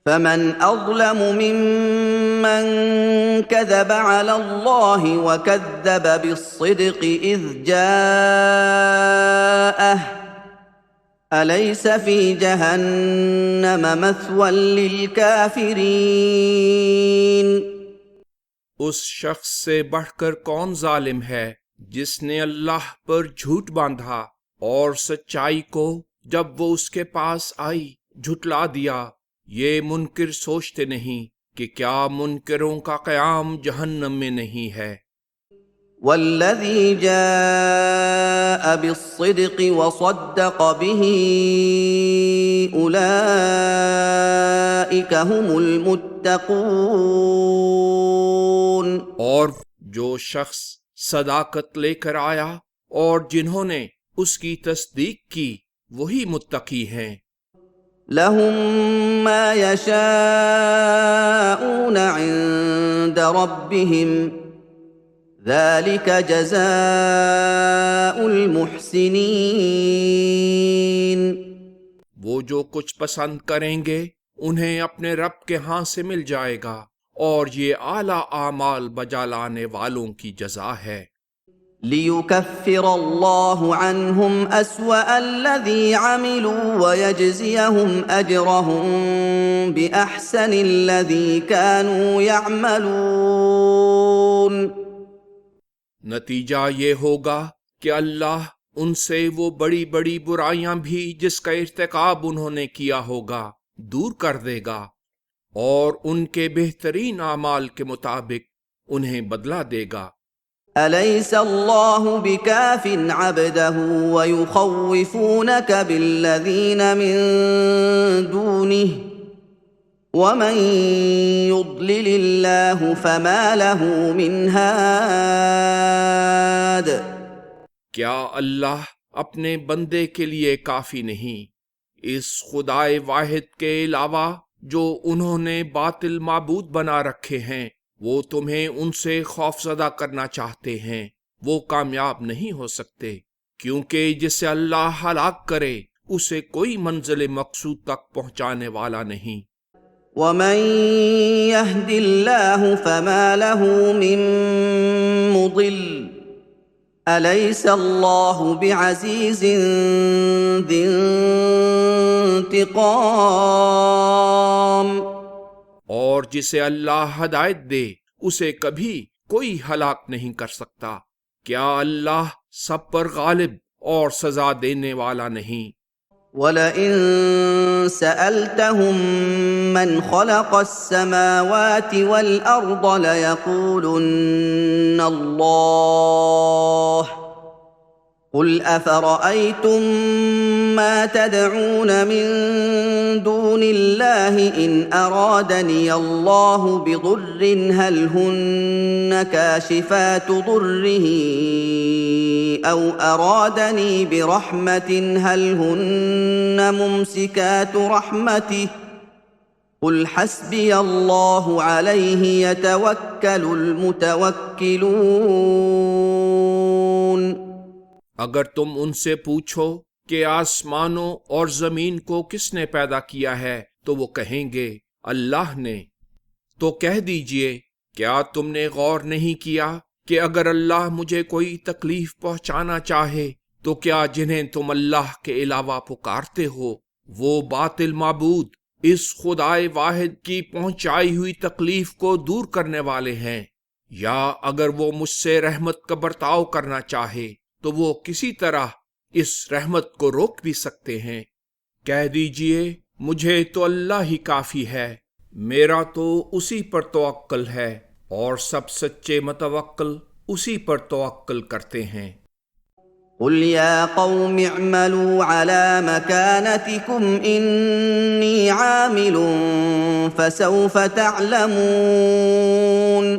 فمن اظلم ممن كذب على الله وكذب بالصدق اذ جاءه اليس في جهنم مثوى للكافرين۔ اس شخص سے بڑھ کر کون ظالم ہے جس نے اللہ پر جھوٹ باندھا اور سچائی کو جب وہ اس کے پاس آئی جھٹلا دیا۔ یہ منکر سوچتے نہیں کہ کیا منکروں کا قیام جہنم میں نہیں ہے۔ والذی جاء بالصدق وصدق به اولئک هم المتقون۔ اور جو شخص صداقت لے کر آیا اور جنہوں نے اس کی تصدیق کی وہی متقی ہیں۔ لهم ما يشاءون عند ربهم ذلك جزاء المحسنين۔ وہ جو کچھ پسند کریں گے انہیں اپنے رب کے ہاں سے مل جائے گا، اور یہ اعلیٰ اعمال بجا لانے والوں کی جزا ہے۔ لِيُكَفِّرَ اللَّهُ عَنْهُمْ أَسْوَأَ الَّذِي عَمِلُوا وَيَجْزِيَهُمْ أَجْرَهُمْ بِأَحْسَنِ الَّذِي كَانُوا يَعْمَلُونَ۔ نتیجہ یہ ہوگا کہ اللہ ان سے وہ بڑی بڑی برائیاں بھی جس کا ارتکاب انہوں نے کیا ہوگا دور کر دے گا، اور ان کے بہترین اعمال کے مطابق انہیں بدلہ دے گا۔ أَلَيْسَ اللَّهُ بِكَافٍ عَبْدَهُ وَيُخَوِّفُونَكَ بِالَّذِينَ مِن دُونِهِ وَمَن يُضْلِلِ اللَّهُ فَمَا لَهُ مِنْ هَادٍ۔ کیا اللہ اپنے بندے کے لیے کافی نہیں؟ اس خدائے واحد کے علاوہ جو انہوں نے باطل معبود بنا رکھے ہیں وہ تمہیں ان سے خوفزدہ کرنا چاہتے ہیں، وہ کامیاب نہیں ہو سکتے، کیونکہ جسے اللہ ہلاک کرے اسے کوئی منزل مقصود تک پہنچانے والا نہیں۔ وَمَن يَهْدِ اللَّهُ فَمَا لَهُ مِن مُّضِلٍّ أَلَيْسَ اللَّهُ بِعَزِيزٍ ذِي انتقام۔ اور جسے اللہ ہدایت دے اسے کبھی کوئی ہلاک نہیں کر سکتا۔ کیا اللہ سب پر غالب اور سزا دینے والا نہیں؟ وَلَئِن سَأَلْتَهُم مَّنْ خَلَقَ السَّمَاوَاتِ وَالْأَرْضَ لَيَقُولُنَّ اللَّهُ قُلْ أَفَرَأَيْتُم مَّا تَدْعُونَ مِن دُونِ اللَّهِ إِنْ أَرَادَنِيَ اللَّهُ بِضُرٍّ هَلْ هُنَّ كَاشِفَاتُ ضُرِّهِ أَوْ أَرَادَنِي بِرَحْمَةٍ هَلْ هُنَّ مُمْسِكَاتُ رَحْمَتِهِ قُلْ حَسْبِيَ اللَّهُ عَلَيْهِ يَتَوَكَّلُ الْمُتَوَكِّلُونَ۔ اگر تم ان سے پوچھو کہ آسمانوں اور زمین کو کس نے پیدا کیا ہے تو وہ کہیں گے اللہ نے۔ تو کہہ دیجئے کیا تم نے غور نہیں کیا کہ اگر اللہ مجھے کوئی تکلیف پہنچانا چاہے تو کیا جنہیں تم اللہ کے علاوہ پکارتے ہو وہ باطل معبود اس خدائے واحد کی پہنچائی ہوئی تکلیف کو دور کرنے والے ہیں؟ یا اگر وہ مجھ سے رحمت کا برتاؤ کرنا چاہے تو وہ کسی طرح اس رحمت کو روک بھی سکتے ہیں؟ کہہ دیجئے مجھے تو اللہ ہی کافی ہے، میرا تو اسی پر توکل ہے، اور سب سچے متوکل اسی پر توکل کرتے ہیں۔ قُلْ يَا قَوْمِ اعْمَلُوا عَلَى مَكَانَتِكُمْ إِنِّي عَامِلٌ فَسَوْفَ تَعْلَمُونَ۔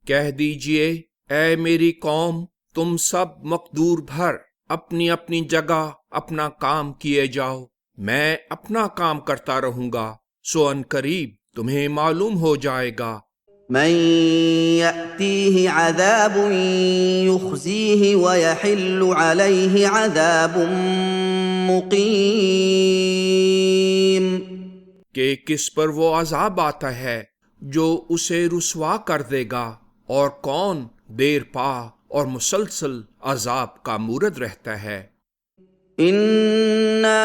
کہہ دیجئے اے میری قوم تم سب مقدور بھر اپنی اپنی جگہ اپنا کام کیے جاؤ، میں اپنا کام کرتا رہوں گا، سو ان قریب تمہیں معلوم ہو جائے گا۔ من يأتيه عذاب يخزيه ويحل عليه عذاب مقيم۔ کہ کس پر وہ عذاب آتا ہے جو اسے رسوا کر دے گا، اور کون دیر پا اور مسلسل عذاب کا مورد رہتا ہے۔ إِنَّا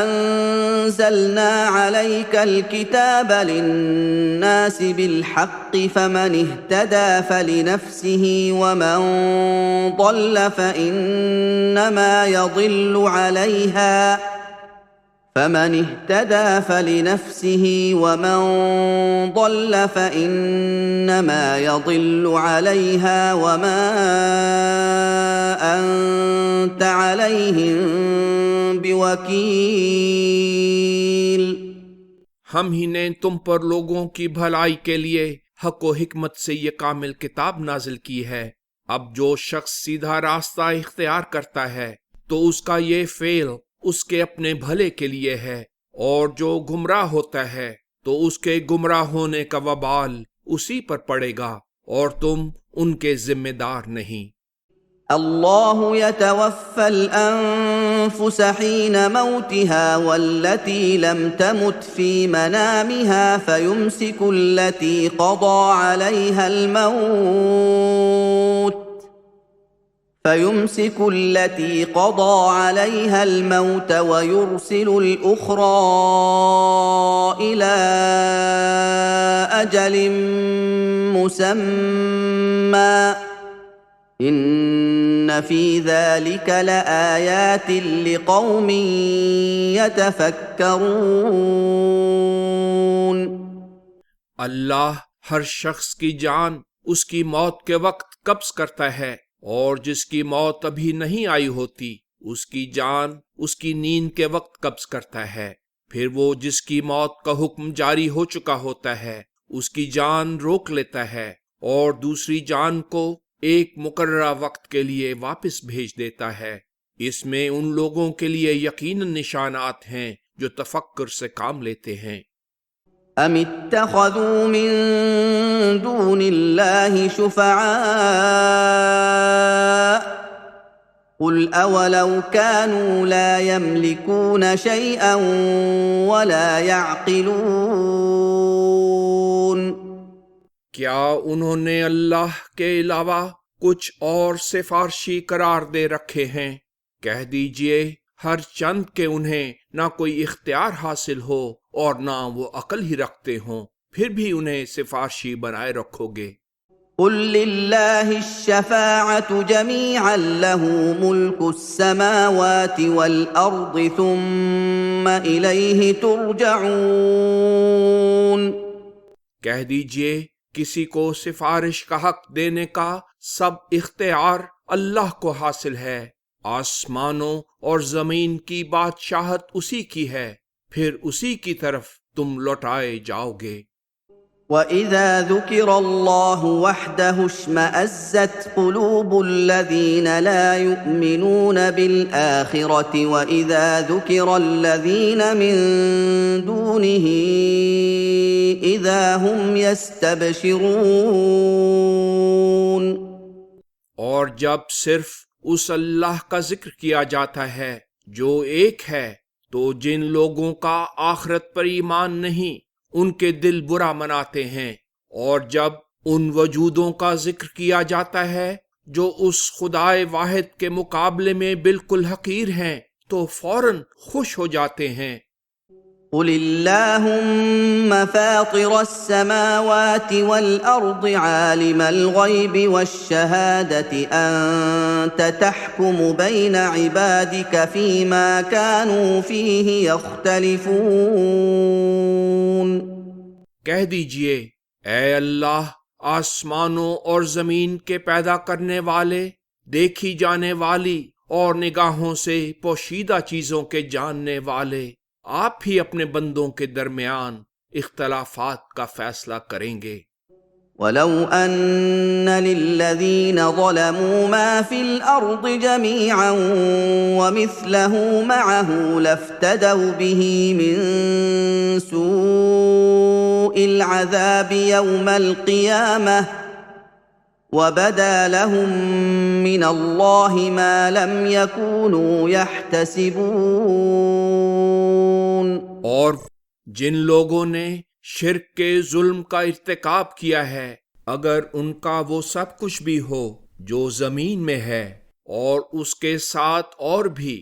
أَنزَلْنَا عَلَيْكَ الْكِتَابَ لِلنَّاسِ بِالْحَقِّ فَمَنِ اهْتَدَىٰ فَلِنَفْسِهِ وَمَن ضَلَّ فَإِنَّمَا يَضِلُّ عَلَيْهَا فمن اهتدى فلنفسه ومن ضل فإنما يضل عليها وما أنت عليهم بوكيل۔ ہم ہی نے تم پر لوگوں کی بھلائی کے لیے حق و حکمت سے یہ کامل کتاب نازل کی ہے۔ اب جو شخص سیدھا راستہ اختیار کرتا ہے تو اس کا یہ فعل اس کے اپنے بھلے کے لیے ہے، اور جو گمراہ ہوتا ہے تو اس کے گمراہ ہونے کا وبال اسی پر پڑے گا، اور تم ان کے ذمہ دار نہیں۔ اللہ يتوفى الأنفس حين موتها والتي لم تمت في منامها فيمسك التي قضى عليها الموت ويرسل الأخرى إلى أجل مسمى إن في ذلك لآيات لقوم يتفكرون۔ اللہ ہر شخص کی جان اس کی موت کے وقت قبض کرتا ہے، اور جس کی موت ابھی نہیں آئی ہوتی اس کی جان اس کی نیند کے وقت قبض کرتا ہے، پھر وہ جس کی موت کا حکم جاری ہو چکا ہوتا ہے اس کی جان روک لیتا ہے، اور دوسری جان کو ایک مقررہ وقت کے لیے واپس بھیج دیتا ہے۔ اس میں ان لوگوں کے لیے یقیناً نشانات ہیں جو تفکر سے کام لیتے ہیں۔ ام اتخذوا من دون الله شفعاء قل اولو كانوا لا يملكون شيئا ولا يعقلون۔ کیا انہوں نے اللہ کے علاوہ کچھ اور سفارشی قرار دے رکھے ہیں؟ کہہ دیجئے ہر چند کہ انہیں نہ کوئی اختیار حاصل ہو اور نہ وہ عقل ہی رکھتے ہوں، پھر بھی انہیں سفارشی بنائے رکھو گے۔ قل للہ الشفاعة جميعا له ملك السماوات والأرض ثم إليه ترجعون۔ کہہ دیجئے کسی کو سفارش کا حق دینے کا سب اختیار اللہ کو حاصل ہے، آسمانوں اور زمین کی بادشاہت اسی کی ہے، پھر اسی کی طرف تم لوٹائے جاؤ گے۔ وَإِذَا ذُكِرَ اللَّهُ وَحْدَهُ اشْمَأَزَّتْ قُلُوبُ الَّذِينَ لَا يُؤْمِنُونَ بِالْآخِرَةِ وَإِذَا ذُكِرَ الَّذِينَ مِن دُونِهِ إِذَا هُمْ يَسْتَبْشِرُونَ۔ اور جب صرف اس اللہ کا ذکر کیا جاتا ہے جو ایک ہے، تو جن لوگوں کا آخرت پر ایمان نہیں ان کے دل برا مناتے ہیں، اور جب ان وجودوں کا ذکر کیا جاتا ہے جو اس خدائے واحد کے مقابلے میں بالکل حقیر ہیں تو فوراً خوش ہو جاتے ہیں۔ قل اللهم فاطر السماوات والأرض عالم الغيب والشهادة أنت تحكم بين عبادك فيما كانوا فيه يختلفون۔ کہہ دیجئے اے اللہ، آسمانوں اور زمین کے پیدا کرنے والے، دیکھی جانے والی اور نگاہوں سے پوشیدہ چیزوں کے جاننے والے، آپ ہی اپنے بندوں کے درمیان اختلافات کا فیصلہ کریں گے۔ وَلَوْ أَنَّ لِلَّذِينَ ظَلَمُوا مَا فِي الْأَرْضِ جَمِيعًا وَمِثْلَهُ مَعَهُ لَافْتَدَوْا بِهِ مِن سُوءِ الْعَذَابِ يَوْمَ الْقِيَامَةِ وَبَدَا لَهُم مِّنَ اللَّهِ مَا لَمْ يَكُونُوا يَحْتَسِبُونَ۔ اور جن لوگوں نے شرک کے ظلم کا ارتکاب کیا ہے، اگر ان کا وہ سب کچھ بھی ہو جو زمین میں ہے اور اس کے ساتھ اور بھی،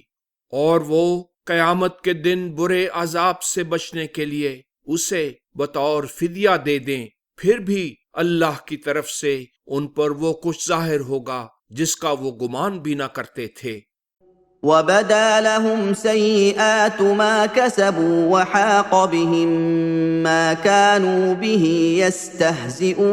اور وہ قیامت کے دن برے عذاب سے بچنے کے لیے اسے بطور فدیہ دے دیں، پھر بھی اللہ کی طرف سے ان پر وہ کچھ ظاہر ہوگا جس کا وہ گمان بھی نہ کرتے تھے۔ وَبَدَا لَهُمْ سَيِّئَاتُ مَا كَسَبُوا وَحَاقَ بِهِم مَّا كَانُوا بِهِ يَسْتَهْزِئُونَ،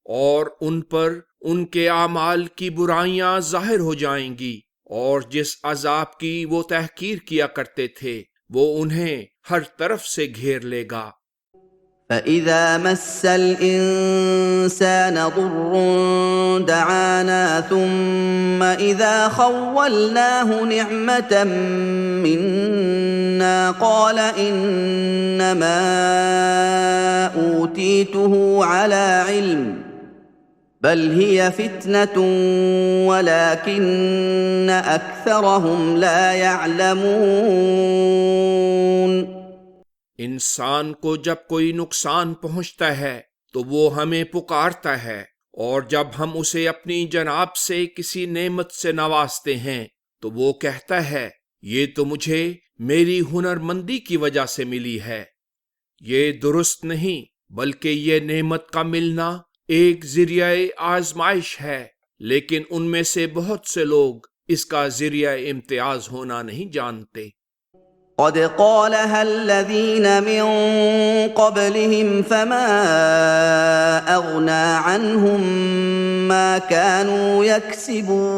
اور ان پر ان کے اعمال کی برائیاں ظاہر ہو جائیں گی، اور جس عذاب کی وہ تحقیر کیا کرتے تھے وہ انہیں ہر طرف سے گھیر لے گا۔ فَإِذَا مَسَّ الْإِنسَانَ ضُرٌّ دَعَانَا ثُمَّ إِذَا خَوَّلْنَاهُ نِعْمَةً مِنَّا قَالَ إِنَّمَا أُوتِيتُهُ عَلَى عِلْمٍ بَلْ هِيَ فِتْنَةٌ وَلَٰكِنَّ أَكْثَرَهُمْ لَا يَعْلَمُونَ۔ انسان کو جب کوئی نقصان پہنچتا ہے تو وہ ہمیں پکارتا ہے، اور جب ہم اسے اپنی جناب سے کسی نعمت سے نوازتے ہیں تو وہ کہتا ہے یہ تو مجھے میری ہنر مندی کی وجہ سے ملی ہے۔ یہ درست نہیں، بلکہ یہ نعمت کا ملنا ایک ذریعہ آزمائش ہے، لیکن ان میں سے بہت سے لوگ اس کا ذریعہ امتیاز ہونا نہیں جانتے۔ قَدْ قَالَهَا الَّذِينَ مِن قَبْلِهِمْ فَمَا أَغْنَىٰ عَنْهُم مَّا كَانُوا يَكْسِبُونَ۔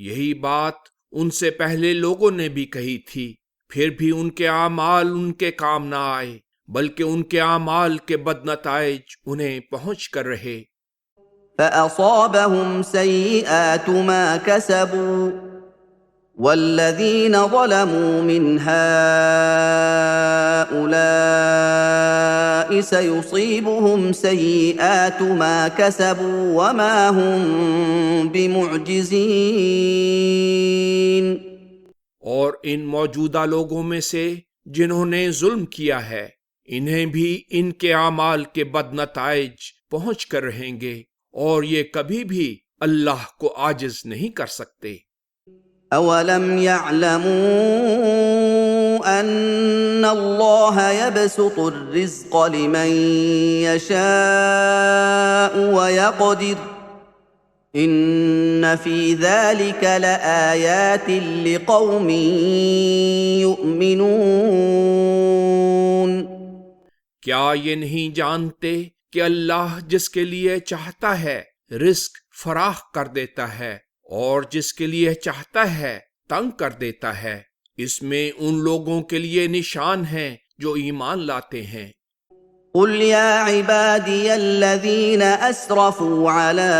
یہی بات ان سے پہلے لوگوں نے بھی کہی تھی، پھر بھی ان کے اعمال ان کے کام نہ آئے، بلکہ ان کے اعمال کے بد نتائج انہیں پہنچ کر رہے۔ فَأَصَابَهُمْ سَيِّئَاتُ مَا كَسَبُوا وَالَّذِينَ ظَلَمُوا مِنْ هَٰؤُلَاءِ سَيُصِيبُهُمْ سَيِّئَاتُ مَا كَسَبُوا وَمَا هُم بِمُعْجِزِينَ۔ اور ان موجودہ لوگوں میں سے جنہوں نے ظلم کیا ہے، انہیں بھی ان کے اعمال کے بد نتائج پہنچ کر رہیں گے، اور یہ کبھی بھی اللہ کو عاجز نہیں کر سکتے۔ أَوَلَمْ يَعْلَمُوا أَنَّ اللَّهَ يَبْسُطُ الرِّزْقَ لِمَن يَشَاءُ وَيَقْدِرُ إِنَّ فِي ذَلِكَ لَآيَاتٍ لِقَوْمٍ يُؤْمِنُونَ۔ کیا یہ نہیں جانتے کہ اللہ جس کے لیے چاہتا ہے رزق فراخ کر دیتا ہے، اور جس کے لیے چاہتا ہے تنگ کر دیتا ہے؟ اس میں ان لوگوں کے لیے نشان ہیں جو ایمان لاتے ہیں۔ قُلْ يَا عِبَادِيَ الَّذِينَ أَسْرَفُوا عَلَىٰ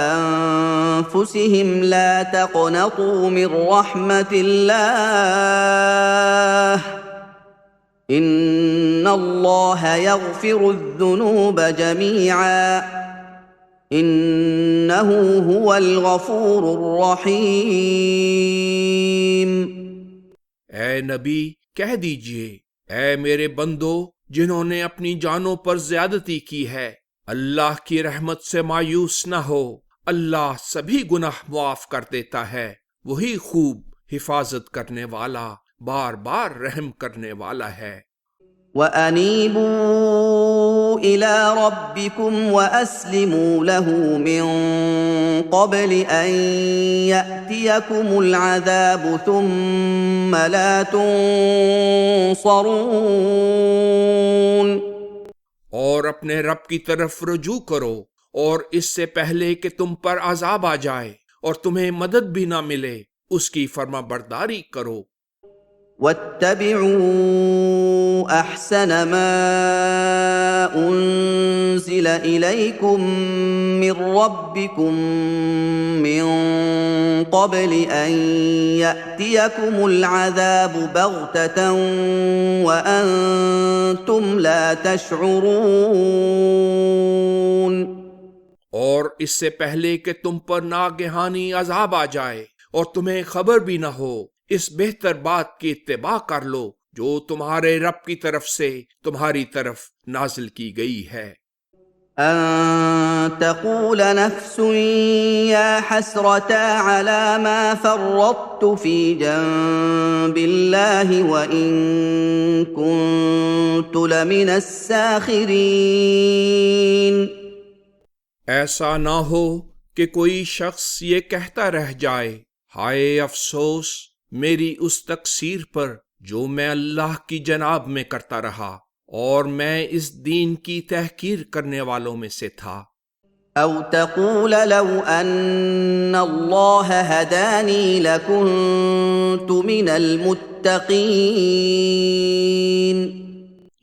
أَنفُسِهِمْ لَا تَقْنَطُوا مِن رَّحْمَةِ اللَّهِ إِنَّ اللَّهَ يَغْفِرُ الذُّنُوبَ جَمِيعًا إِنَّهُ هُوَ الْغَفُورُ الرَّحِيمُ۔ اے نبی کہہ دیجئے، اے میرے بندو جنہوں نے اپنی جانوں پر زیادتی کی ہے، اللہ کی رحمت سے مایوس نہ ہو، اللہ سبھی گناہ معاف کر دیتا ہے، وہی خوب حفاظت کرنے والا، بار بار رحم کرنے والا ہے۔ وَأَنِيبُوا إِلَىٰ رَبِّكُمْ وَأَسْلِمُوا لَهُ مِن قَبْلِ أَن يَأْتِيَكُمُ الْعَذَابُ ثُمَّ لَا تُنصَرُونَ۔ اور اپنے رب کی طرف رجوع کرو، اور اس سے پہلے کہ تم پر عذاب آ جائے اور تمہیں مدد بھی نہ ملے، اس کی فرما برداری کرو۔ وَاتَّبِعُوا أَحْسَنَ مَا أُنزِلَ إِلَيْكُم مِّن رَّبِّكُم مِّن قَبْلِ أَن يَأْتِيَكُمُ الْعَذَابُ بَغْتَةً وَأَنتُمْ لَا تَشْعُرُونَ۔ اور اس سے پہلے کہ تم پر ناگہانی عذاب آ جائے اور تمہیں خبر بھی نہ ہو، اس بہتر بات کی اتباع کر لو جو تمہارے رب کی طرف سے تمہاری طرف نازل کی گئی ہے۔ أن تقول نفس يا حسرتا على ما فرطت في جنب الله وإن كنت لمن الساخرين۔ ایسا نہ ہو کہ کوئی شخص یہ کہتا رہ جائے، ہائے افسوس میری اس تقصیر پر جو میں اللہ کی جناب میں کرتا رہا اور میں اس دین کی تحقیر کرنے والوں میں سے تھا۔ أو تقول لو أن الله هداني لكنت من المتقين۔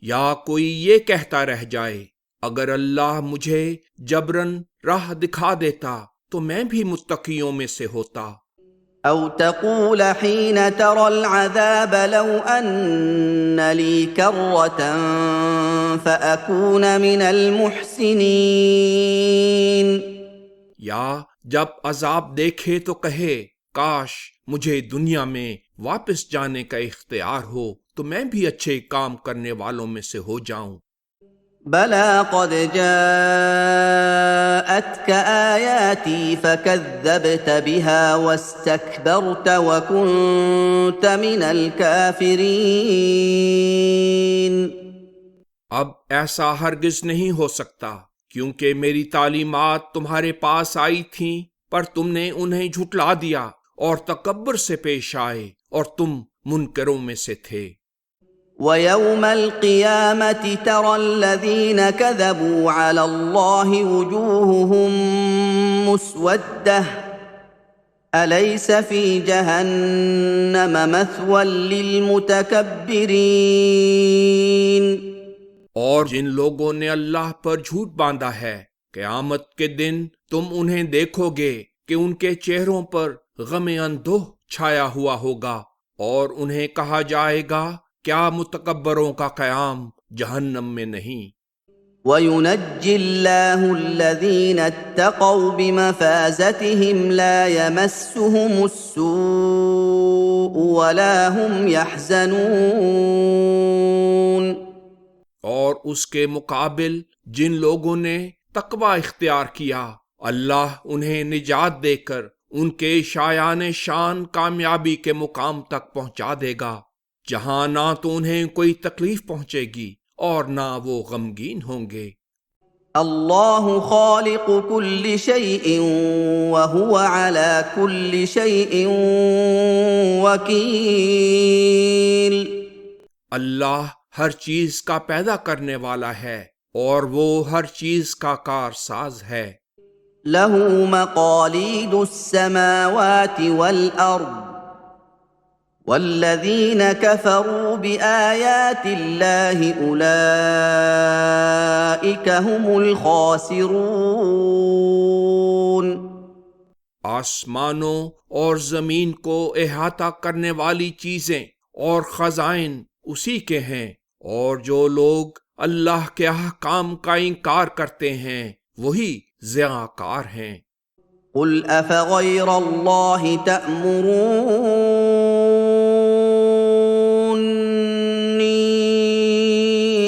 یا کوئی یہ کہتا رہ جائے، اگر اللہ مجھے جبراً راہ دکھا دیتا تو میں بھی متقیوں میں سے ہوتا۔ أو تقول حين ترى العذاب لو أن لي كرة فأكون من المحسنين۔ یا جب عذاب دیکھے تو کہے، کاش مجھے دنیا میں واپس جانے کا اختیار ہو تو میں بھی اچھے کام کرنے والوں میں سے ہو جاؤں۔ بلى قد جاءتك آياتي فكذبت بها واستكبرت وكنت من الكافرين۔ اب ایسا ہرگز نہیں ہو سکتا، کیونکہ میری تعلیمات تمہارے پاس آئی تھیں پر تم نے انہیں جھٹلا دیا اور تکبر سے پیش آئے اور تم منکروں میں سے تھے۔ وَيَوْمَ الْقِيَامَةِ تَرَى الَّذِينَ كَذَبُوا عَلَى اللَّهِ وُجُوهُهُم مُّسْوَدَّةٌ أَلَيْسَ فِي جَهَنَّمَ مَثْوًى لِّلْمُتَكَبِّرِينَ۔ اور جن لوگوں نے اللہ پر جھوٹ باندھا ہے، قیامت کے دن تم انہیں دیکھو گے کہ ان کے چہروں پر غم اندوہ چھایا ہوا ہوگا، اور انہیں کہا جائے گا کیا متکبروں کا قیام جہنم میں نہیں۔ وَيُنَجِّي اللَّهُ الَّذِينَ اتَّقَوْا بِمَفَازَتِهِمْ لَا يَمَسُّهُمُ السُّوءُ وَلَا هُمْ يَحْزَنُونَ۔ اور اس کے مقابل جن لوگوں نے تقوی اختیار کیا، اللہ انہیں نجات دے کر ان کے شایان شان کامیابی کے مقام تک پہنچا دے گا، جہاں نہ تو انہیں کوئی تکلیف پہنچے گی اور نہ وہ غمگین ہوں گے۔ اللہ خالق كل شيء وهو على كل شيء وكيل۔ اللہ ہر چیز کا پیدا کرنے والا ہے اور وہ ہر چیز کا کارساز ہے۔ له مقاليد السماوات والأرض والذين كفروا بآيات الله أولئك هم الخاسرون۔ آسمانوں اور زمین کو احاطہ کرنے والی چیزیں اور خزائن اسی کے ہیں، اور جو لوگ اللہ کے احکام کا انکار کرتے ہیں وہی ضیاء کار ہیں۔ قل أفغير الله تأمروني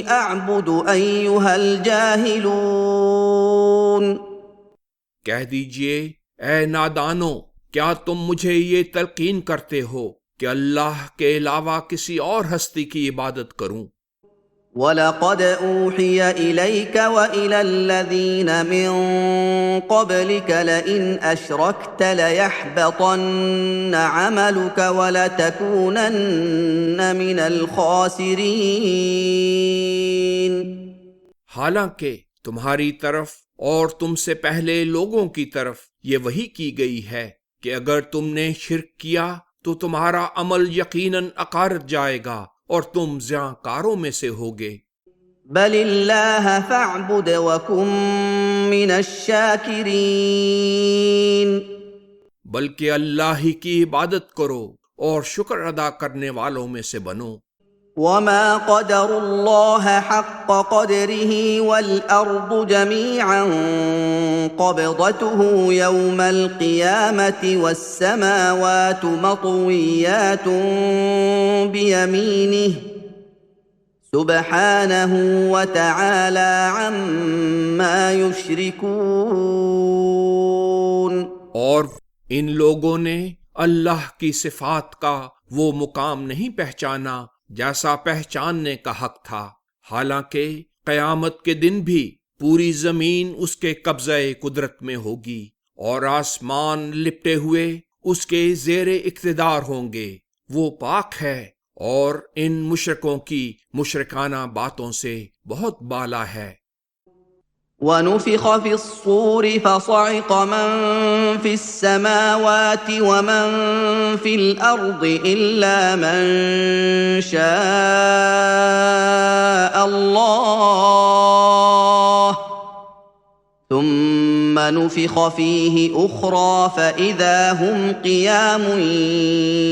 أعبد أيها الجاهلون۔ کہہ دیجئے اے نادانو، کیا تم مجھے یہ تلقین کرتے ہو کہ اللہ کے علاوہ کسی اور ہستی کی عبادت کروں؟ وَلَقَدْ أُوحِيَ إِلَيْكَ وَإِلَى الَّذِينَ مِن قَبْلِكَ لَئِنْ أَشْرَكْتَ لَيَحْبَطَنَّ عَمَلُكَ وَلَتَكُونَنَّ مِنَ الْخَاسِرِينَ۔ حالانکہ تمہاری طرف اور تم سے پہلے لوگوں کی طرف یہ وحی کی گئی ہے کہ اگر تم نے شرک کیا تو تمہارا عمل یقیناً اکارت جائے گا اور تم ضیاء کاروں میں سے ہوگے۔ بل اللہ فاعبد وکن من الشاکرین۔ بلکہ اللہ ہی کی عبادت کرو اور شکر ادا کرنے والوں میں سے بنو۔ وما قدروا الله حق قدره والأرض جميعا قبضته يوم القيامة والسماوات مطويات بيمينه سبحانه وتعالى عما يشركون۔ اور ان لوگوں نے اللہ کی صفات کا وہ مقام نہیں پہچانا جیسا پہچاننے کا حق تھا، حالانکہ قیامت کے دن بھی پوری زمین اس کے قبضہ قدرت میں ہوگی اور آسمان لپٹے ہوئے اس کے زیر اقتدار ہوں گے، وہ پاک ہے اور ان مشرکوں کی مشرکانہ باتوں سے بہت بالا ہے۔ وَنُفِخَ فِي الصُّورِ فَصَعِقَ مَن فِي السَّمَاوَاتِ وَمَن فِي الْأَرْضِ إِلَّا مَن شَاءَ اللَّهُ ثُمَّ نُفِخَ فِيهِ أُخْرَىٰ فَإِذَا هُمْ قِيَامٌ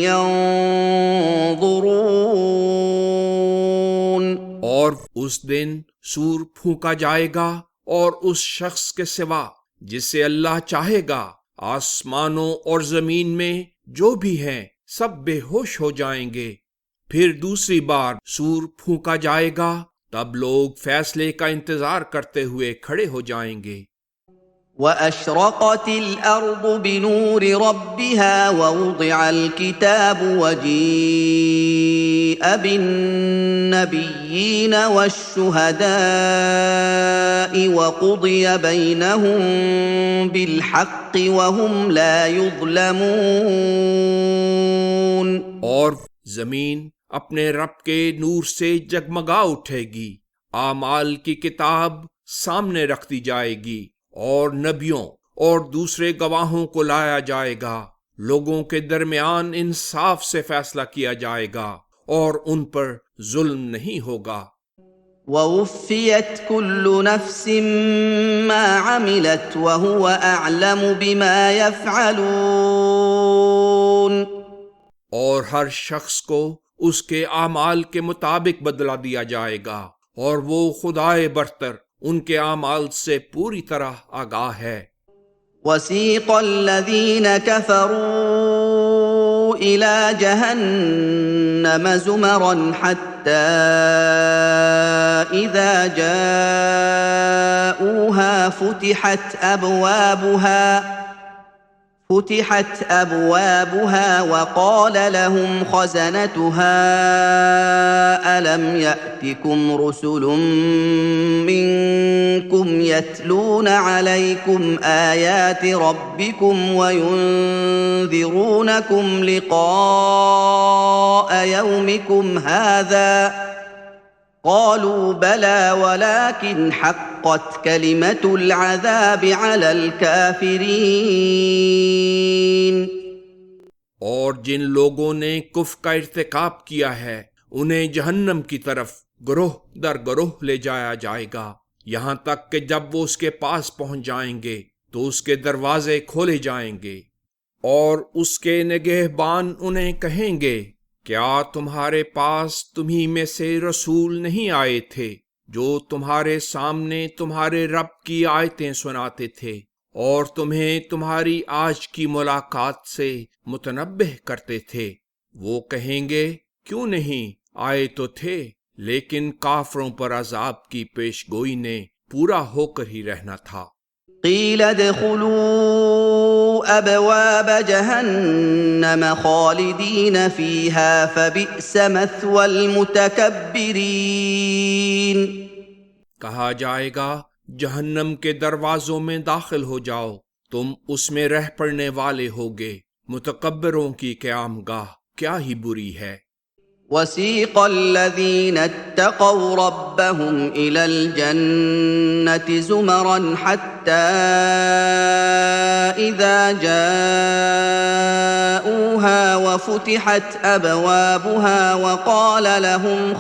يَنظُرُونَ۔ اور اس دن سور پھونکا جائے گا اور اس شخص کے سوا جسے اللہ چاہے گا آسمانوں اور زمین میں جو بھی ہیں سب بے ہوش ہو جائیں گے، پھر دوسری بار سور پھونکا جائے گا، تب لوگ فیصلے کا انتظار کرتے ہوئے کھڑے ہو جائیں گے۔ وَأَشْرَقَتِ الْأَرْضُ بِنُورِ رَبِّهَا وَوُضِعَ الْكِتَابُ وَجِيءَ بِالنَّبِيِّينَ وَالشُّهَدَاءِ وَقُضِيَ بَيْنَهُم بِالْحَقِّ وَهُمْ لَا يُظْلَمُونَ۔ اور زمین اپنے رب کے نور سے جگمگا اٹھے گی، اعمال کی کتاب سامنے رکھ دی جائے گی اور نبیوں اور دوسرے گواہوں کو لایا جائے گا، لوگوں کے درمیان انصاف سے فیصلہ کیا جائے گا اور ان پر ظلم نہیں ہوگا۔ وَوُفِّيَتْ كُلُّ نَفْسٍ مَّا عَمِلَتْ وَهُوَ أَعْلَمُ بِمَا يَفْعَلُونَ۔ اور ہر شخص کو اس کے اعمال کے مطابق بدلہ دیا جائے گا اور وہ خدائے برتر ان کے اعمال سے پوری طرح آگاہ ہے۔ وَسِيقَ الَّذِينَ كَفَرُوا إِلَى جَهَنَّمَ زُمَرًا حَتَّى إِذَا جَاءُوهَا فتحت أبوابها وقال لهم خزنتها ألم يأتكم رسل منكم يتلون عليكم آيات ربكم وينذرونكم لقاء يومكم هذا قالوا بلى ولكن حقت كلمة العذاب على الكافرين۔ اور جن لوگوں نے کفر کا ارتکاب کیا ہے انہیں جہنم کی طرف گروہ در گروہ لے جایا جائے گا، یہاں تک کہ جب وہ اس کے پاس پہنچ جائیں گے تو اس کے دروازے کھولے جائیں گے اور اس کے نگہبان انہیں کہیں گے، کیا تمہارے پاس تمہیں میں سے رسول نہیں آئے تھے جو تمہارے سامنے تمہارے رب کی آیتیں سناتے تھے اور تمہیں تمہاری آج کی ملاقات سے متنبہ کرتے تھے؟ وہ کہیں گے، کیوں نہیں آئے تو تھے، لیکن کافروں پر عذاب کی پیش گوئی نے پورا ہو کر ہی رہنا تھا۔ قیل ادخلوا ابواب جہنم خالدین فیہا فبئس مثوى المتکبرین۔ کہا جائے گا، جہنم کے دروازوں میں داخل ہو جاؤ، تم اس میں رہ پڑنے والے ہوگے، متکبروں کی قیامگاہ کیا ہی بری ہے۔ وَسِيقَ الَّذِينَ اتَّقَوْا رَبَّهُمْ إِلَى الْجَنَّةِ زُمَرًا حَتَّى إِذَا جَاءُوهَا وَفُتِحَتْ أَبْوَابُهَا وَقَالَ لَهُمْ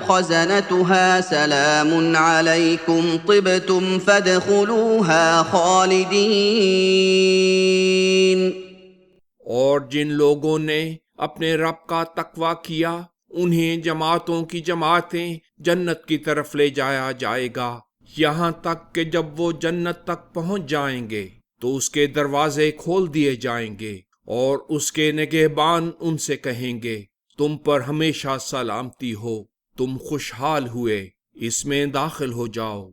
خَزَنَتُهَا سَلَامٌ عَلَيْكُمْ طِبْتُمْ فَادْخُلُوهَا خَالِدِينَ۔ اور جن لوگوں نے اپنے رب کا تقوی کیا انہیں جماعتوں کی جماعتیں جنت کی طرف لے جایا جائے گا، یہاں تک کہ جب وہ جنت تک پہنچ جائیں گے تو اس کے دروازے کھول دیے جائیں گے اور اس کے نگہبان ان سے کہیں گے تم پر ہمیشہ سلامتی ہو، تم خوشحال ہوئے، اس میں داخل ہو جاؤ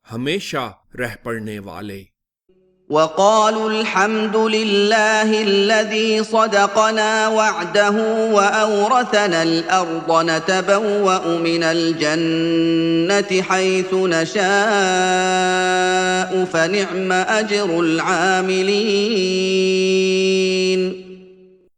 ہمیشہ رہ پڑنے والے۔ وقالوا الحمد لله الذي صدقنا وعده وأورثنا الأرض نتبوأ من الجنة حيث نشاء فنعم أجر العاملين۔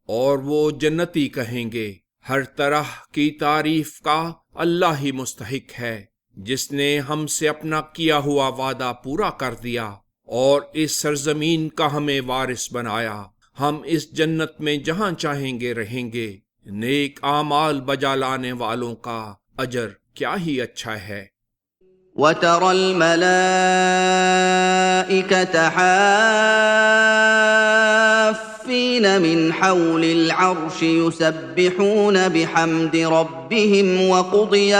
اور وہ جنتی کہیں گے ہر طرح کی تعریف کا اللہ ہی مستحق ہے، جس نے ہم سے اپنا کیا ہوا وعدہ پورا کر دیا اور اس سرزمین کا ہمیں وارث بنایا، ہم اس جنت میں جہاں چاہیں گے رہیں گے، نیک اعمال بجا لانے والوں کا اجر کیا ہی اچھا ہے۔ وَتَرَى الْمَلَائِكَةَ حَافِّينَ مِنْ حَوْلِ الْعَرْشِ يُسَبِّحُونَ بِحَمْدِ رَبِّهِمْ وَقُضِيَ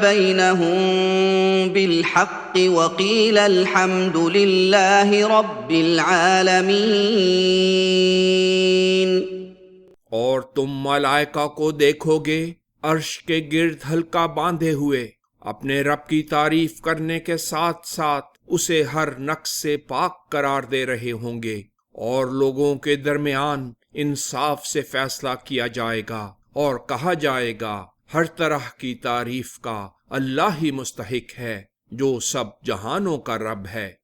بَيْنَهُم بِالْحَقِّ وَقِيلَ الْحَمْدُ لِلَّهِ رَبِّ الْعَالَمِينَ۔ اور تم ملائکہ کو دیکھو گے عرش کے گرد حلقہ باندھے ہوئے اپنے رب کی تعریف کرنے کے ساتھ ساتھ اسے ہر نقص سے پاک قرار دے رہے ہوں گے، اور لوگوں کے درمیان انصاف سے فیصلہ کیا جائے گا اور کہا جائے گا ہر طرح کی تعریف کا اللہ ہی مستحق ہے جو سب جہانوں کا رب ہے۔